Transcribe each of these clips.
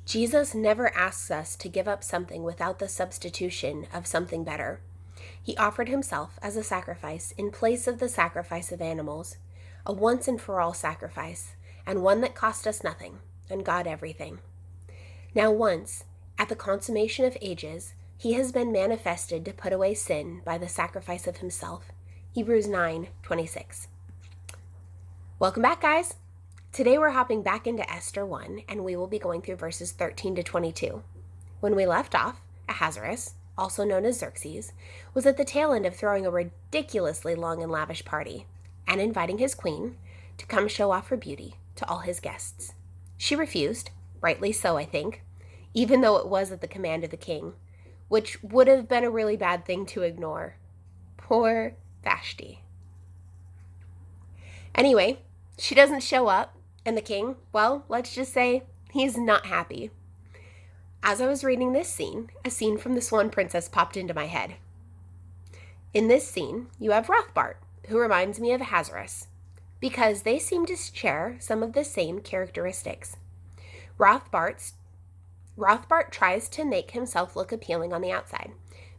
Jesus never asks us to give up something without the substitution of something better. He offered himself as a sacrifice in place of the sacrifice of animals, a once and for all sacrifice, and one that cost us nothing and God everything. Now once, at the consummation of ages, he has been manifested to put away sin by the sacrifice of himself. Hebrews 9:26. Welcome back, guys. Today we're hopping back into Esther 1, and we will be going through verses 13 to 22. When we left off, Ahasuerus, also known as Xerxes, was at the tail end of throwing a ridiculously long and lavish party, and inviting his queen to come show off her beauty to all his guests. She refused, rightly so, I think, even though it was at the command of the king, which would have been a really bad thing to ignore. Poor Vashti. Anyway, she doesn't show up, and the king, well, let's just say he's not happy. As I was reading this scene, a scene from the Swan Princess popped into my head. In this scene, you have Rothbart, who reminds me of Ahasuerus, because they seem to share some of the same characteristics. Rothbart tries to make himself look appealing on the outside,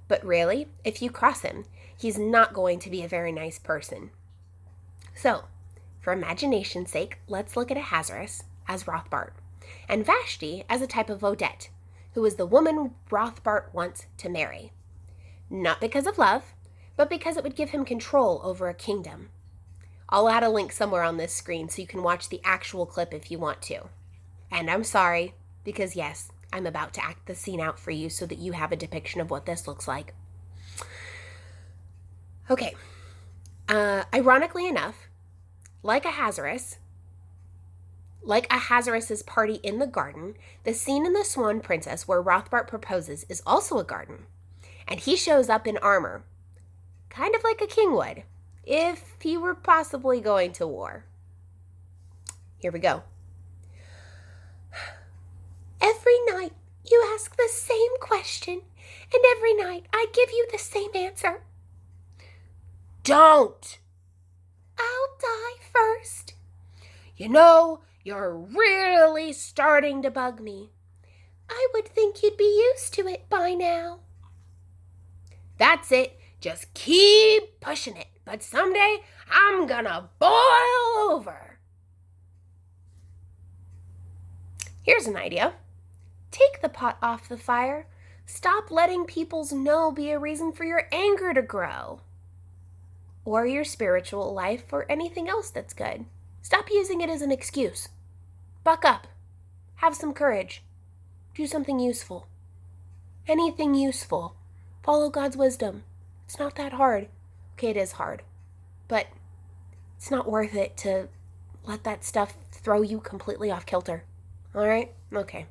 but really, if you cross him, he's not going to be a very nice person. So, for imagination's sake, let's look at Ahasuerus as Rothbart, and Vashti as a type of Odette, who is the woman Rothbart wants to marry. Not because of love, but because it would give him control over a kingdom. I'll add a link somewhere on this screen so you can watch the actual clip if you want to. And I'm sorry, because yes, I'm about to act the scene out for you so that you have a depiction of what this looks like. Okay, ironically enough, like Ahasuerus' party in the garden, the scene in The Swan Princess where Rothbart proposes is also a garden. And he shows up in armor, kind of like a king would, if he were possibly going to war. Here we go. Every night you ask the same question, and every night I give you the same answer. Don't! I'll die first. You know, you're really starting to bug me. I would think you'd be used to it by now. That's it. Just keep pushing it. But someday I'm gonna boil over. Here's an idea. Take the pot off the fire. Stop letting people's no be a reason for your anger to grow. Or your spiritual life, or anything else that's good. Stop using it as an excuse. Buck up. Have some courage. Do something useful. Anything useful. Follow God's wisdom. It's not that hard. Okay, it is hard. But it's not worth it to let that stuff throw you completely off kilter. All right? Okay.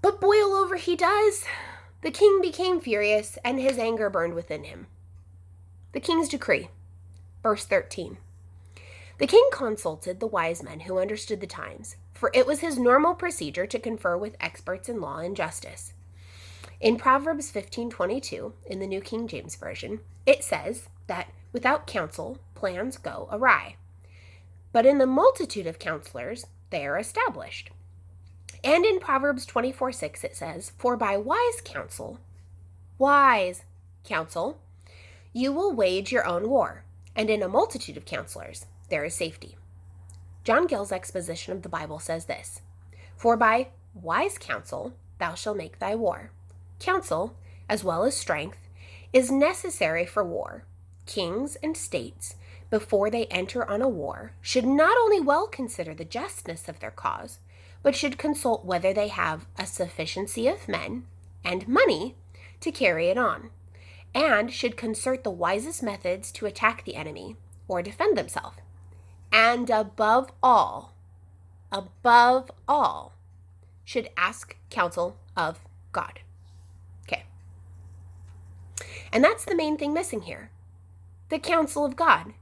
But boil over he does. The king became furious, and his anger burned within him. The king's decree, verse 13. The king consulted the wise men who understood the times, for it was his normal procedure to confer with experts in law and justice. In Proverbs 15:22, in the New King James Version, it says that without counsel, plans go awry. But in the multitude of counselors, they are established. And in Proverbs 24:6, it says, for by wise counsel, you will wage your own war, and in a multitude of counselors there is safety. John Gill's exposition of the Bible says this, for by wise counsel thou shalt make thy war. Counsel, as well as strength, is necessary for war. Kings and states, before they enter on a war, should not only well consider the justness of their cause, but should consult whether they have a sufficiency of men and money to carry it on, and should concert the wisest methods to attack the enemy or defend themselves. And above all, should ask counsel of God. Okay. And that's the main thing missing here. The counsel of God.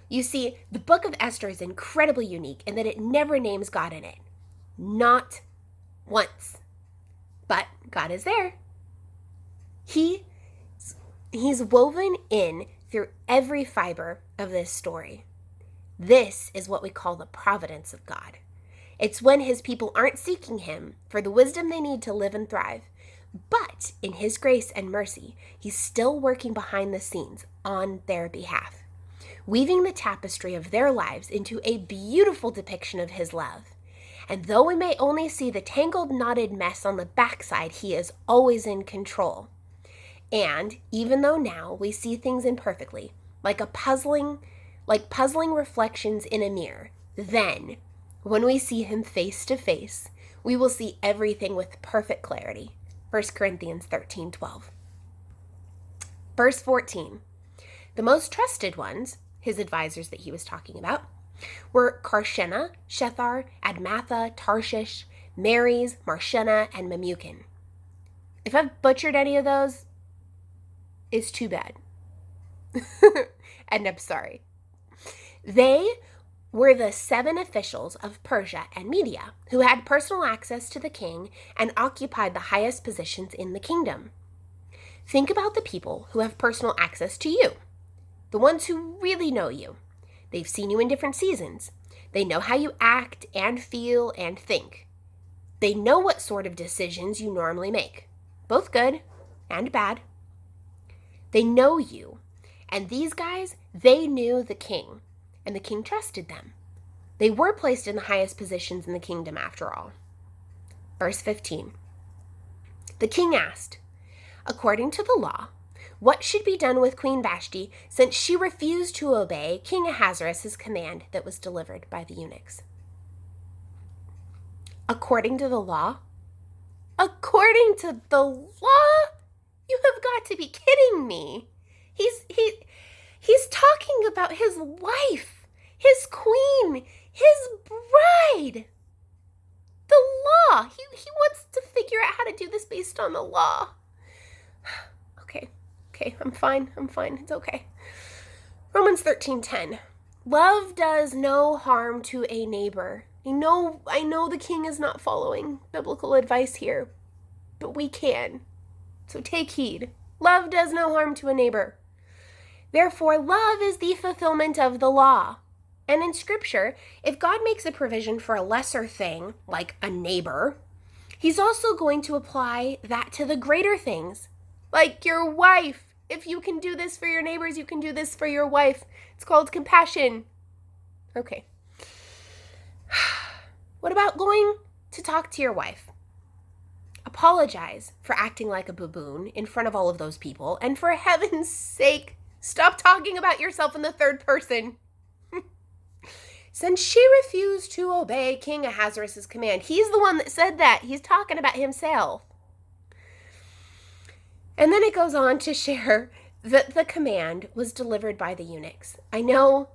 You see, the book of Esther is incredibly unique in that it never names God in it. Not once. But God is there. He's woven in through every fiber of this story. This is what we call the providence of God. It's when his people aren't seeking him for the wisdom they need to live and thrive. But in his grace and mercy, he's still working behind the scenes on their behalf, weaving the tapestry of their lives into a beautiful depiction of his love. And though we may only see the tangled, knotted mess on the backside, he is always in control. And even though now we see things imperfectly, like puzzling reflections in a mirror, then, when we see him face to face, we will see everything with perfect clarity. 1 Corinthians 13:12. Verse 14. The most trusted ones, his advisors that he was talking about, were Karshena, Shethar, Admatha, Tarshish, Meres, Marshena, and Memucan. If I've butchered any of those, it's too bad. And I'm sorry. They were the 7 officials of Persia and Media who had personal access to the king and occupied the highest positions in the kingdom. Think about the people who have personal access to you, the ones who really know you. They've seen you in different seasons. They know how you act and feel and think. They know what sort of decisions you normally make, both good and bad. They know you, and these guys, they knew the king, and the king trusted them. They were placed in the highest positions in the kingdom after all. Verse 15. The king asked, according to the law, what should be done with Queen Vashti since she refused to obey King Ahasuerus' command that was delivered by the eunuchs? According to the law? According to the law? You have got to be kidding me. He's talking about his wife, his queen, his bride. The law. He wants to figure out how to do this based on the law. Okay, I'm fine. It's okay. Romans 13:10. Love does no harm to a neighbor. I know the king is not following biblical advice here, but we can. So take heed. Love does no harm to a neighbor. Therefore, love is the fulfillment of the law. And in Scripture, if God makes a provision for a lesser thing, like a neighbor, he's also going to apply that to the greater things, like your wife. If you can do this for your neighbors, you can do this for your wife. It's called compassion. Okay. What about going to talk to your wife? Apologize for acting like a baboon in front of all of those people, and for heaven's sake, stop talking about yourself in the third person. Since she refused to obey King Ahasuerus' command, he's the one that said that. He's talking about himself. And then it goes on to share that the command was delivered by the eunuchs. I know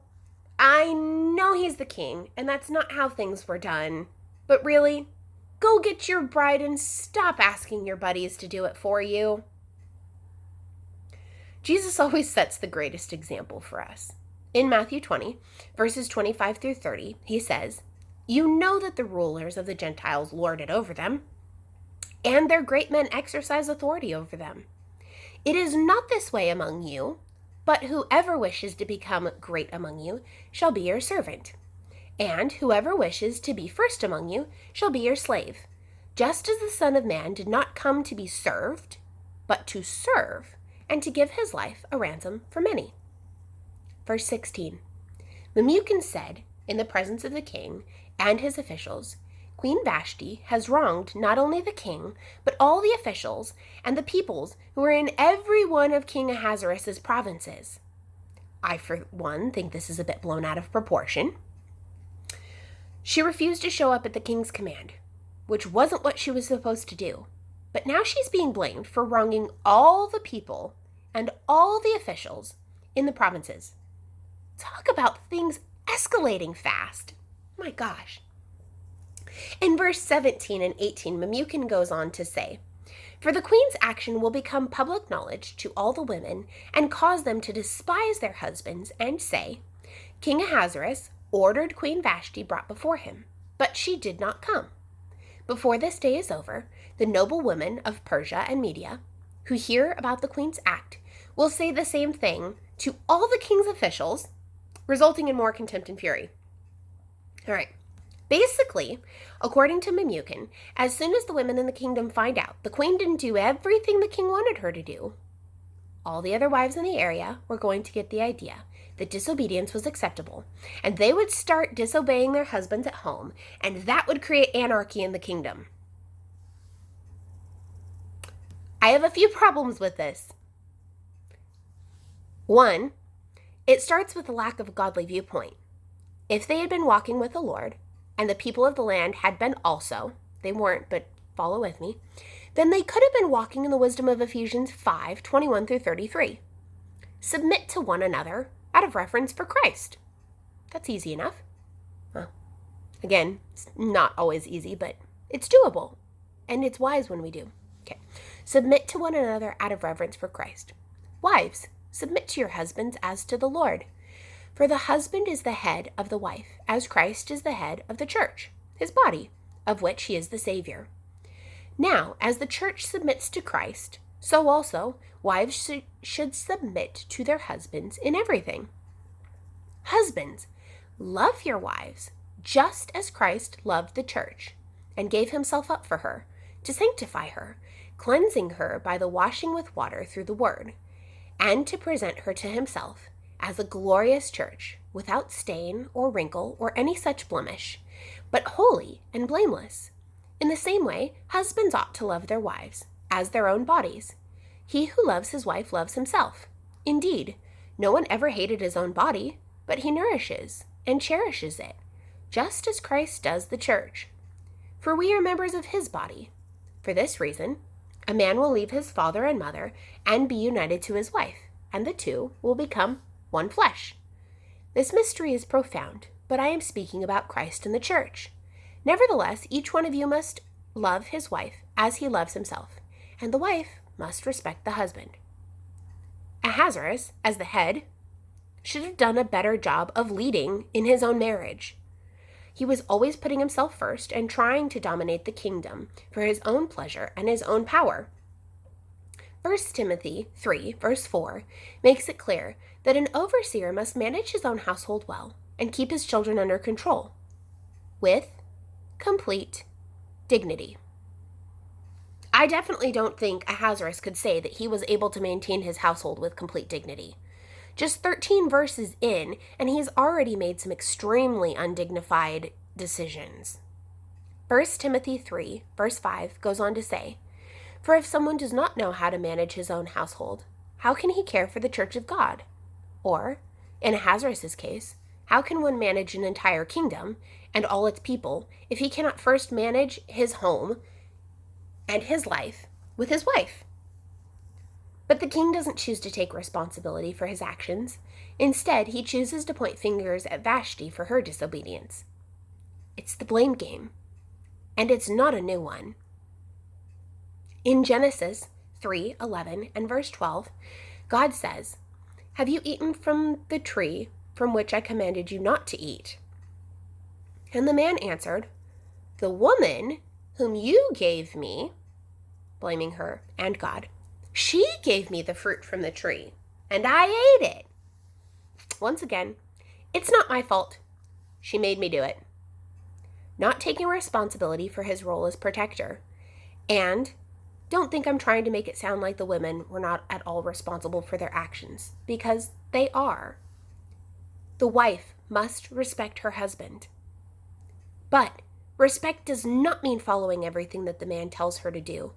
he's the king, and that's not how things were done. But really, go get your bride and stop asking your buddies to do it for you. Jesus always sets the greatest example for us. In Matthew 20, verses 25 through 30, he says, "You know that the rulers of the Gentiles lord it over them, and their great men exercise authority over them. It is not this way among you, but whoever wishes to become great among you shall be your servant, and whoever wishes to be first among you shall be your slave, just as the Son of Man did not come to be served, but to serve, and to give his life a ransom for many." Verse 16, Memucan said, in the presence of the king and his officials, "Queen Vashti has wronged not only the king, but all the officials and the peoples who are in every one of King Ahasuerus' provinces." I, for one, think this is a bit blown out of proportion. She refused to show up at the king's command, which wasn't what she was supposed to do. But now she's being blamed for wronging all the people and all the officials in the provinces. Talk about things escalating fast. My gosh. In verse 17 and 18, Memucan goes on to say, "For the queen's action will become public knowledge to all the women and cause them to despise their husbands and say, 'King Ahasuerus ordered Queen Vashti brought before him, but she did not come.' Before this day is over, the noble women of Persia and Media, who hear about the queen's act, will say the same thing to all the king's officials, resulting in more contempt and fury." All right. Basically, according to Memucan, as soon as the women in the kingdom find out the queen didn't do everything the king wanted her to do, all the other wives in the area were going to get the idea that disobedience was acceptable, and they would start disobeying their husbands at home, and that would create anarchy in the kingdom. I have a few problems with this. One, it starts with a lack of a godly viewpoint. If they had been walking with the Lord, and the people of the land had been also, they weren't, but follow with me, then they could have been walking in the wisdom of Ephesians 5:21 through 33. Submit to one another out of reverence for Christ. That's easy enough. Well, again, it's not always easy, but it's doable, and it's wise when we do. Okay. Submit to one another out of reverence for Christ. Wives, submit to your husbands as to the Lord. For the husband is the head of the wife, as Christ is the head of the church, his body, of which he is the Savior. Now, as the church submits to Christ, so also wives should submit to their husbands in everything. Husbands, love your wives, just as Christ loved the church, and gave himself up for her, to sanctify her, cleansing her by the washing with water through the word, and to present her to himself as a glorious church, without stain or wrinkle or any such blemish, but holy and blameless. In the same way, husbands ought to love their wives as their own bodies. He who loves his wife loves himself. Indeed, no one ever hated his own body, but he nourishes and cherishes it, just as Christ does the church. For we are members of his body. For this reason, a man will leave his father and mother and be united to his wife, and the two will become one flesh. This mystery is profound, but I am speaking about Christ and the church. Nevertheless, each one of you must love his wife as he loves himself, and the wife must respect the husband. Ahasuerus, as the head, should have done a better job of leading in his own marriage. He was always putting himself first and trying to dominate the kingdom for his own pleasure and his own power. 1 Timothy 3, verse 4, makes it clear that an overseer must manage his own household well and keep his children under control, with complete dignity. I definitely don't think Ahasuerus could say that he was able to maintain his household with complete dignity. Just 13 verses in, and he's already made some extremely undignified decisions. 1 Timothy 3, verse 5 goes on to say, "For if someone does not know how to manage his own household, how can he care for the church of God? Or, in Ahasuerus' case, how can one manage an entire kingdom and all its people if he cannot first manage his home and his life with his wife?" But the king doesn't choose to take responsibility for his actions. Instead, he chooses to point fingers at Vashti for her disobedience. It's the blame game, and it's not a new one. In Genesis 3:11 and verse 12, God says, "Have you eaten from the tree from which I commanded you not to eat?" And the man answered, "The woman whom you gave me," blaming her and God, "she gave me the fruit from the tree, and I ate it." Once again, it's not my fault. She made me do it. Not taking responsibility for his role as protector. And don't think I'm trying to make it sound like the women were not at all responsible for their actions, because they are. The wife must respect her husband. But respect does not mean following everything that the man tells her to do.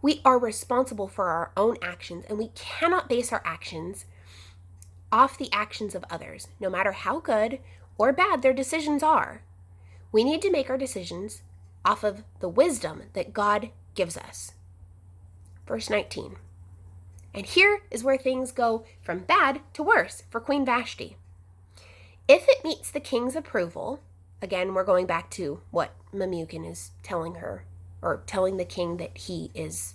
We are responsible for our own actions, and we cannot base our actions off the actions of others, no matter how good or bad their decisions are. We need to make our decisions off of the wisdom that God gives us. Verse 19. And here is where things go from bad to worse for Queen Vashti. If it meets the king's approval, again, we're going back to what Memucan is telling her, or telling the king that he is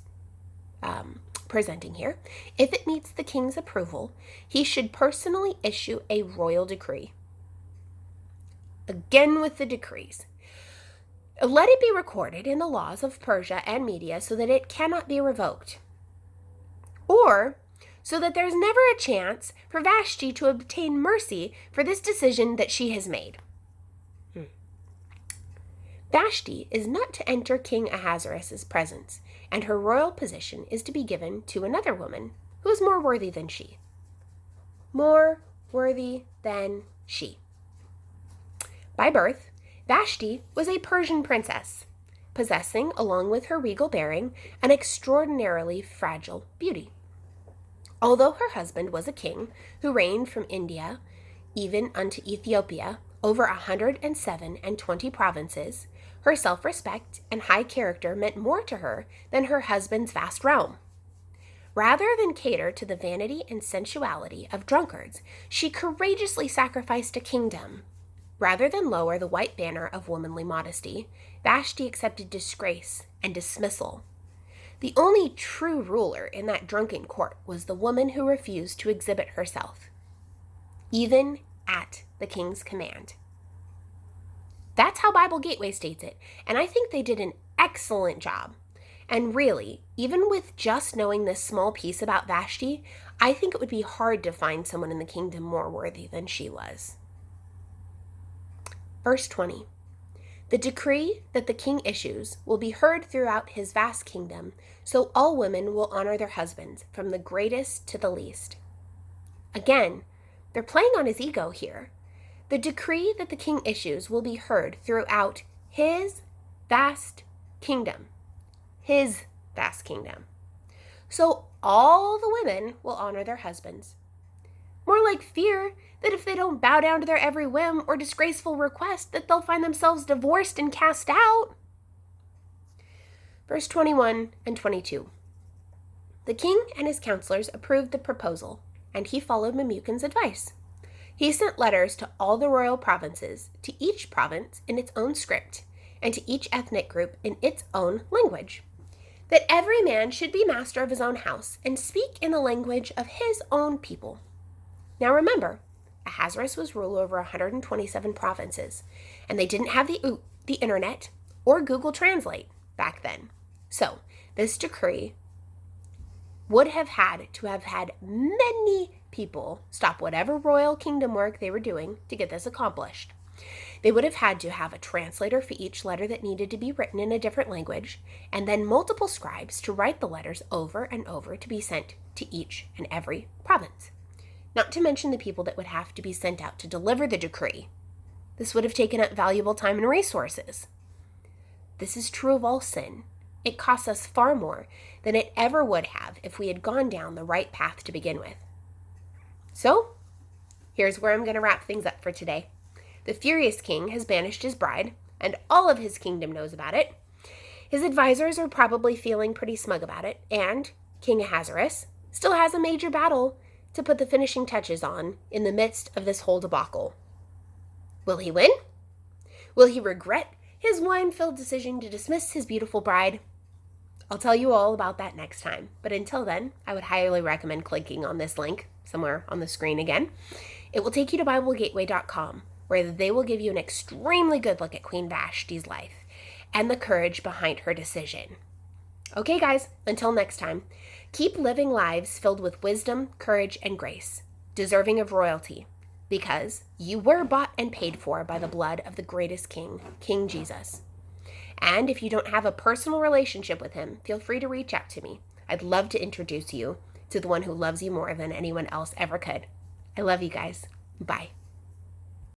presenting here. If it meets the king's approval, he should personally issue a royal decree. Again with the decrees. Let it be recorded in the laws of Persia and Media so that it cannot be revoked. Or so that there's never a chance for Vashti to obtain mercy for this decision that she has made. Vashti is not to enter King Ahasuerus' presence, and her royal position is to be given to another woman who is more worthy than she. More worthy than she. By birth, Vashti was a Persian princess, possessing, along with her regal bearing, an extraordinarily fragile beauty. Although her husband was a king who reigned from India even unto Ethiopia over 127 provinces, her self-respect and high character meant more to her than her husband's vast realm. Rather than cater to the vanity and sensuality of drunkards, she courageously sacrificed a kingdom. Rather than lower the white banner of womanly modesty, Vashti accepted disgrace and dismissal. The only true ruler in that drunken court was the woman who refused to exhibit herself, even at the king's command. That's how Bible Gateway states it, and I think they did an excellent job. And really, even with just knowing this small piece about Vashti, I think it would be hard to find someone in the kingdom more worthy than she was. Verse 20. The decree that the king issues will be heard throughout his vast kingdom, so all women will honor their husbands, from the greatest to the least. Again, they're playing on his ego here. The decree that the king issues will be heard throughout his vast kingdom. His vast kingdom. So all the women will honor their husbands. More like fear that if they don't bow down to their every whim or disgraceful request, that they'll find themselves divorced and cast out. Verse 21 and 22. The king and his counselors approved the proposal, and he followed Memucan's advice. He sent letters to all the royal provinces, to each province in its own script, and to each ethnic group in its own language, that every man should be master of his own house and speak in the language of his own people. Now remember, Ahasuerus was ruler over 127 provinces, and they didn't have the internet or Google Translate back then. So this decree would have had many people stop whatever royal kingdom work they were doing to get this accomplished. They would have had to have a translator for each letter that needed to be written in a different language, and then multiple scribes to write the letters over and over to be sent to each and every province. Not to mention the people that would have to be sent out to deliver the decree. This would have taken up valuable time and resources. This is true of all sin. It costs us far more than it ever would have if we had gone down the right path to begin with. So, here's where I'm going to wrap things up for today. The furious king has banished his bride, and all of his kingdom knows about it. His advisors are probably feeling pretty smug about it, and King Ahasuerus still has a major battle to put the finishing touches on in the midst of this whole debacle. Will he win? Will he regret his wine-filled decision to dismiss his beautiful bride? I'll tell you all about that next time. But until then, I would highly recommend clicking on this link somewhere on the screen again. It will take you to BibleGateway.com, where they will give you an extremely good look at Queen Vashti's life and the courage behind her decision. Okay, guys, until next time, keep living lives filled with wisdom, courage, and grace, deserving of royalty, because you were bought and paid for by the blood of the greatest King, King Jesus. And if you don't have a personal relationship with him, feel free to reach out to me. I'd love to introduce you to the one who loves you more than anyone else ever could. I love you guys. Bye.